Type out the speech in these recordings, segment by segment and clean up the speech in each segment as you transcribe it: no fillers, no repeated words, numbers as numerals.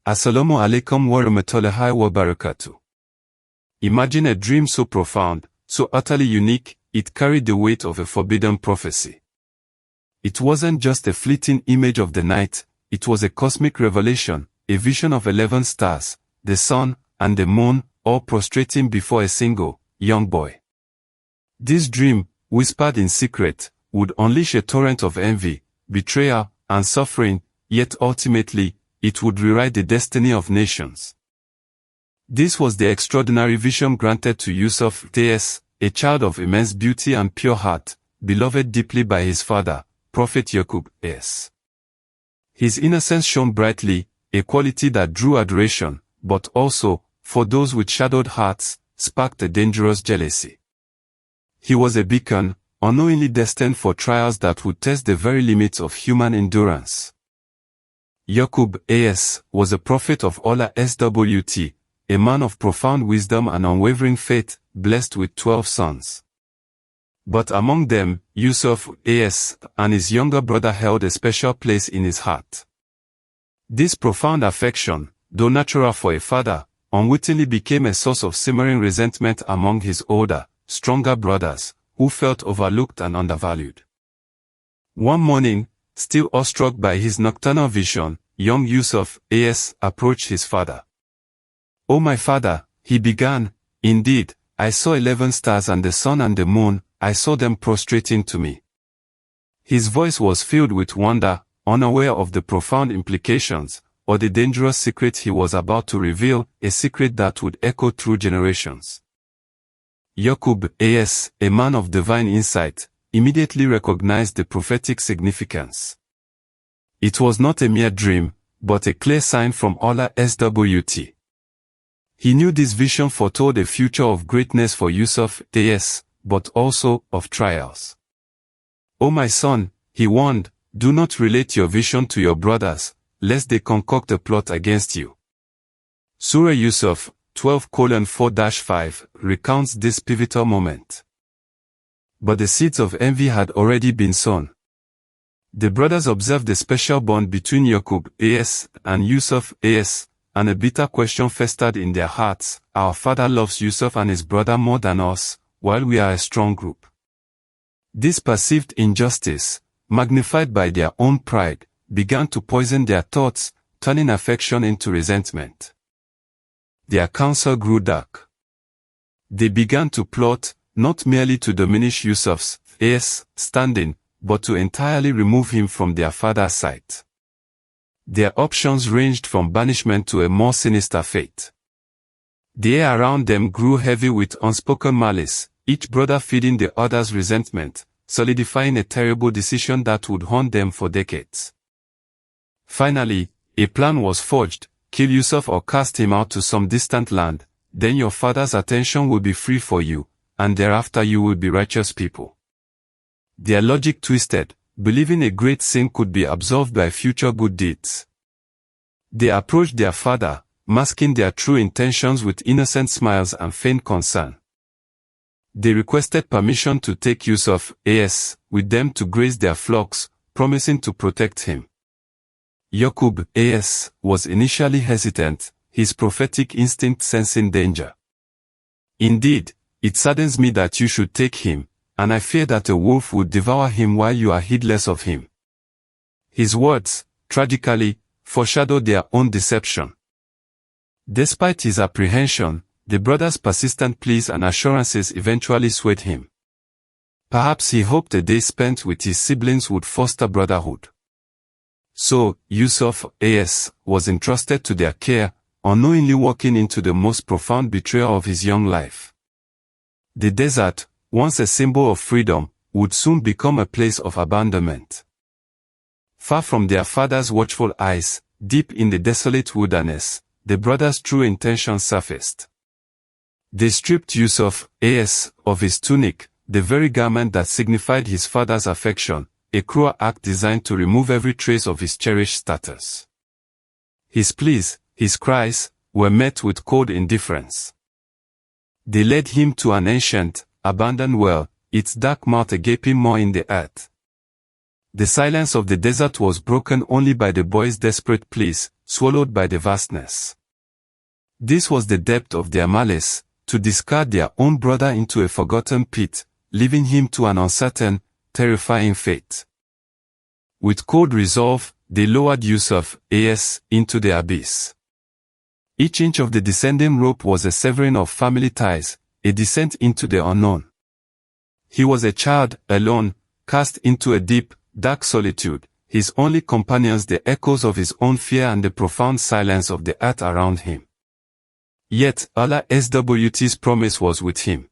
Assalamu alaikum wa rahmatullahi wa barakatuh. Imagine a dream so profound, so utterly unique, it carried the weight of a forbidden prophecy. It wasn't just a fleeting image of the night, it was a cosmic revelation, a vision of 11 stars, the sun, and the moon, all prostrating before a single, young boy. This dream, whispered in secret, would unleash a torrent of envy, betrayal, and suffering, yet ultimately, it would rewrite the destiny of nations. This was the extraordinary vision granted to Yusuf, a child of immense beauty and pure heart, beloved deeply by his father, Prophet Yaqub. His innocence shone brightly, a quality that drew adoration, but also, for those with shadowed hearts, sparked a dangerous jealousy. He was a beacon, unknowingly destined for trials that would test the very limits of human endurance. Yaqub, was a prophet of Allah SWT, a man of profound wisdom and unwavering faith, blessed with 12 sons. But among them, Yusuf, and his younger brother held a special place in his heart. This profound affection, though natural for a father, unwittingly became a source of simmering resentment among his older, stronger brothers, who felt overlooked and undervalued. One morning, still awestruck by his nocturnal vision, young Yusuf, approached his father. "Oh my father," he began, "indeed, I saw 11 stars and the sun and the moon, I saw them prostrating to me." His voice was filled with wonder, unaware of the profound implications, or the dangerous secret he was about to reveal, a secret that would echo through generations. Yaqub, a man of divine insight, immediately recognized the prophetic significance. It was not a mere dream, but a clear sign from Allah SWT. He knew this vision foretold a future of greatness for Yusuf, but also of trials. "O my son," he warned, "do not relate your vision to your brothers, lest they concoct a plot against you." Surah Yusuf 12:4-5 recounts this pivotal moment. But the seeds of envy had already been sown. The brothers observed the special bond between Yaqub, and Yusuf, and a bitter question festered in their hearts: "Our father loves Yusuf and his brother more than us, while we are a strong group." This perceived injustice, magnified by their own pride, began to poison their thoughts, turning affection into resentment. Their counsel grew dark. They began to plot, not merely to diminish Yusuf's standing, but to entirely remove him from their father's sight. Their options ranged from banishment to a more sinister fate. The air around them grew heavy with unspoken malice, each brother feeding the other's resentment, solidifying a terrible decision that would haunt them for decades. Finally, a plan was forged: kill Yusuf or cast him out to some distant land, then your father's attention will be free for you, and thereafter you will be righteous people. Their logic twisted, believing a great sin could be absolved by future good deeds. They approached their father, masking their true intentions with innocent smiles and feigned concern. They requested permission to take Yusuf, with them to graze their flocks, promising to protect him. Yaqub, was initially hesitant, his prophetic instinct sensing danger. "Indeed, it saddens me that you should take him, and I fear that a wolf would devour him while you are heedless of him." His words, tragically, foreshadowed their own deception. Despite his apprehension, the brother's persistent pleas and assurances eventually swayed him. Perhaps he hoped a day spent with his siblings would foster brotherhood. So, Yusuf, was entrusted to their care, unknowingly walking into the most profound betrayal of his young life. The desert, once a symbol of freedom, would soon become a place of abandonment. Far from their father's watchful eyes, deep in the desolate wilderness, the brothers' true intentions surfaced. They stripped Yusuf, of his tunic, the very garment that signified his father's affection, a cruel act designed to remove every trace of his cherished status. His pleas, his cries, were met with cold indifference. They led him to an ancient, abandoned well, its dark mouth a gaping maw in the earth. The silence of the desert was broken only by the boy's desperate pleas: swallowed by the vastness. This was the depth of their malice, to discard their own brother into a forgotten pit, leaving him to an uncertain, terrifying fate. With cold resolve, they lowered Yusuf, as, into the abyss. Each inch of the descending rope was a severing of family ties, a descent into the unknown. He was a child, alone, cast into a deep, dark solitude, his only companions the echoes of his own fear and the profound silence of the earth around him. Yet, Allah's promise was with him.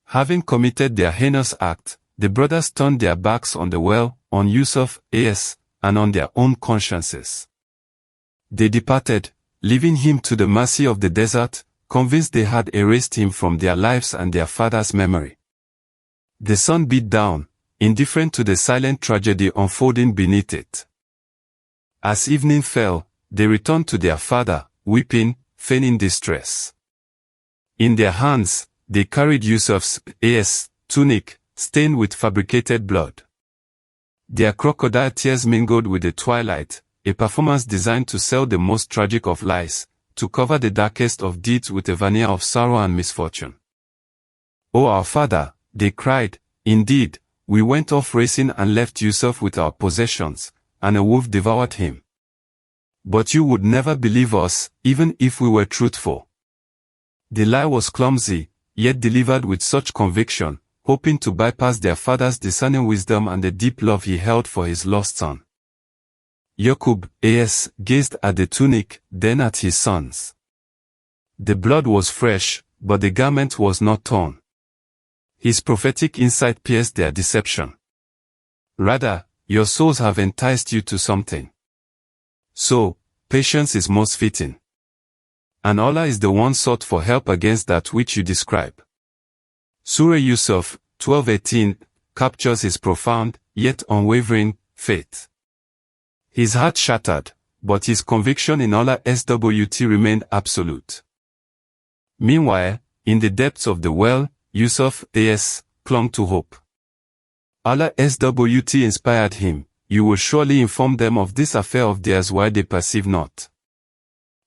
Having committed their heinous act, the brothers turned their backs on the well, on Yusuf, and on their own consciences. They departed, leaving him to the mercy of the desert, convinced they had erased him from their lives and their father's memory. The sun beat down, indifferent to the silent tragedy unfolding beneath it. As evening fell, they returned to their father, weeping, feigning distress. In their hands, they carried Yusuf's tunic, stained with fabricated blood. Their crocodile tears mingled with the twilight, a performance designed to sell the most tragic of lies, to cover the darkest of deeds with a veneer of sorrow and misfortune. "O our father," they cried, "indeed, we went off racing and left Yusuf with our possessions, and a wolf devoured him. But you would never believe us, even if we were truthful." The lie was clumsy, yet delivered with such conviction, hoping to bypass their father's discerning wisdom and the deep love he held for his lost son. Yaqub, gazed at the tunic, then at his sons. The blood was fresh, but the garment was not torn. His prophetic insight pierced their deception. "Rather, your souls have enticed you to something. So, patience is most fitting. And Allah is the one sought for help against that which you describe." Surah Yusuf, 12:18, captures his profound, yet unwavering, faith. His heart shattered, but his conviction in Allah's remained absolute. Meanwhile, in the depths of the well, Yusuf, clung to hope. Allah's inspired him, "You will surely inform them of this affair of theirs while they perceive not."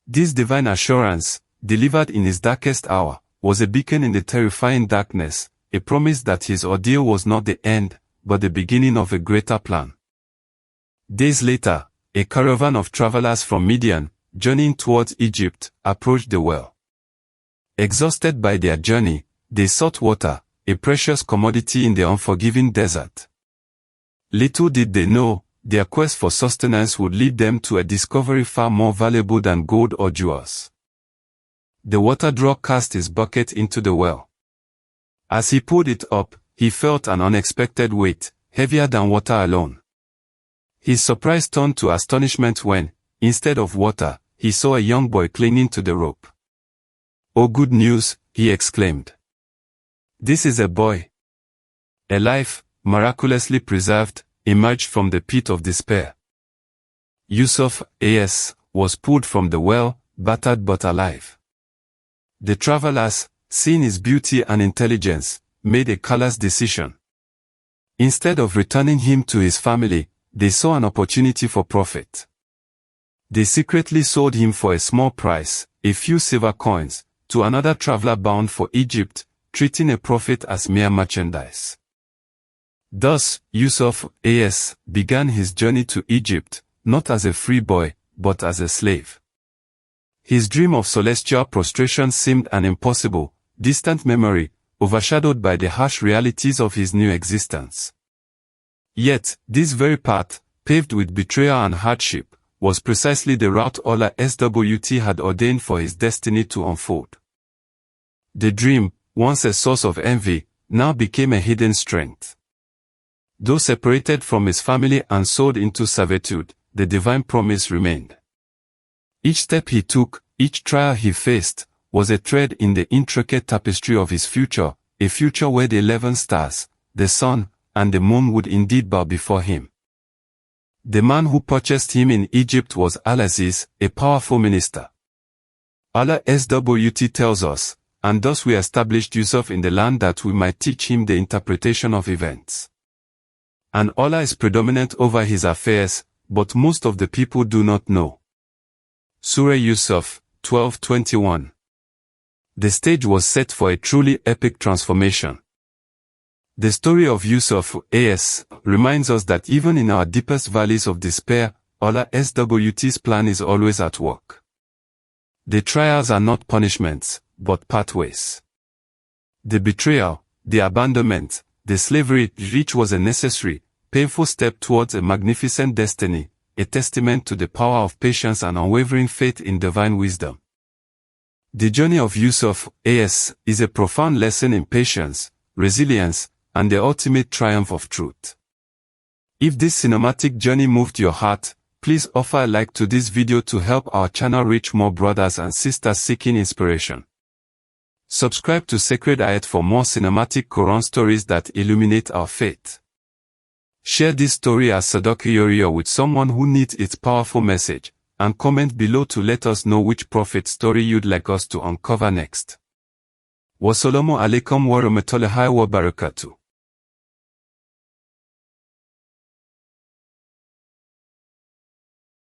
This divine assurance, delivered in his darkest hour, was a beacon in the terrifying darkness, a promise that his ordeal was not the end, but the beginning of a greater plan. Days later, a caravan of travelers from Midian, journeying towards Egypt, approached the well. Exhausted by their journey, they sought water, a precious commodity in the unforgiving desert. Little did they know, their quest for sustenance would lead them to a discovery far more valuable than gold or jewels. The water drawer cast his bucket into the well. As he pulled it up, he felt an unexpected weight, heavier than water alone. His surprise turned to astonishment when, instead of water, he saw a young boy clinging to the rope. "Oh, good news," he exclaimed. "This is a boy. A life, miraculously preserved, emerged from the pit of despair." Yusuf, was pulled from the well, battered but alive. The travelers, seeing his beauty and intelligence, made a callous decision. Instead of returning him to his family, they saw an opportunity for profit. They secretly sold him for a small price, a few silver coins, to another traveler bound for Egypt, treating a prophet as mere merchandise. Thus, Yusuf, began his journey to Egypt, not as a free boy, but as a slave. His dream of celestial prostration seemed an impossible, distant memory, overshadowed by the harsh realities of his new existence. Yet, this very path, paved with betrayal and hardship, was precisely the route Allah's had ordained for his destiny to unfold. The dream, once a source of envy, now became a hidden strength. Though separated from his family and sold into servitude, the divine promise remained. Each step he took, each trial he faced, was a thread in the intricate tapestry of his future, a future where the 11 stars, the sun, and the moon would indeed bow before him. The man who purchased him in Egypt was Al-Aziz, a powerful minister. Allah's tells us, "And thus we established Yusuf in the land that we might teach him the interpretation of events." And Allah is predominant over his affairs, but most of the people do not know. Surah Yusuf, 12:21. The stage was set for a truly epic transformation. The story of Yusuf, AS, reminds us that even in our deepest valleys of despair, Allah's SWT's plan is always at work. The trials are not punishments, but pathways. The betrayal, the abandonment, the slavery, each was a necessary, painful step towards a magnificent destiny, a testament to the power of patience and unwavering faith in divine wisdom. The journey of Yusuf, AS, is a profound lesson in patience, resilience, and the ultimate triumph of truth. If this cinematic journey moved your heart, please offer a like to this video to help our channel reach more brothers and sisters seeking inspiration. Subscribe to Sacred Ayat for more cinematic Quran stories that illuminate our faith. Share this story as Sadaqah with someone who needs its powerful message, and comment below to let us know which prophet story you'd like us to uncover next. Wassalamu alaikum wa rahmatullahi wa barakatuh.